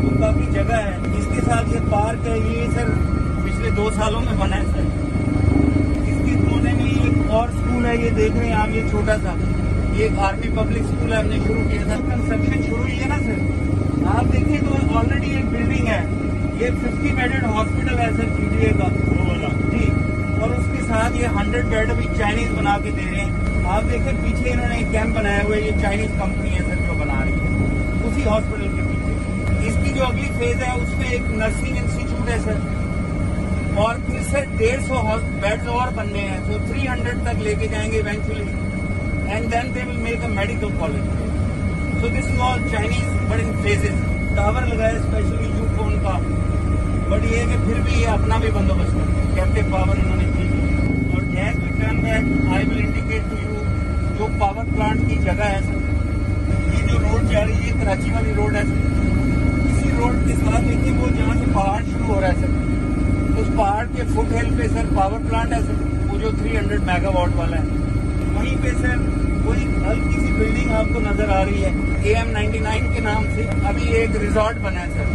तो काफी जगह है। इसके साथ ये पार्क है, ये सर पिछले 2 सालों में बना है सर। इसके कोने में एक और स्कूल है, ये देख रहे हैं आप, ये छोटा सा, ये एक आर्मी पब्लिक स्कूल है, हमने शुरू किया था। कंस्ट्रक्शन शुरू हुई है ना सर, आप देखिए तो ऑलरेडी एक बिल्डिंग है, ये 50 बेडेड हॉस्पिटल है सर पीटीए का जी, और उसके साथ ये 100 बेड अभी चाइनीज बना के दे रहे हैं। आप देखें पीछे इन्होंने एक कैंप बनाया हुआ है, ये चाइनीज कंपनी है सर जो बना रही है उसी हॉस्पिटल के पीछे। इसकी जो अगली फेज है उसमें एक नर्सिंग इंस्टीट्यूट है सर, और फिर सर 150 बेड्स और बनने हैं, तो 300 तक लेके जाएंगे eventually, and then they will make a medical college. So this is all Chinese but in phases. Tower लगाया स्पेशली यूफोन का, बट ये कि फिर भी ये अपना भी बंदोबस्त करते हैं, कैप्टिव पावर इन्होंने की। और gas return back I will indicate to you जो पावर प्लांट की जगह है सर। ये जो रोड जा रही है ये कराची वाली रोड है सर। इसी रोड के साथ देखिए वो जहाँ से पहाड़ शुरू हो रहा है सर, उस पहाड़ के फुट हिल पे सर पावर प्लांट है सर, वो जो 300 मेगावाट वाला है। वहीं पे सर कोई हल्की सी बिल्डिंग आपको नजर आ रही है AM99 के नाम से, अभी एक रिजॉर्ट बना है सर।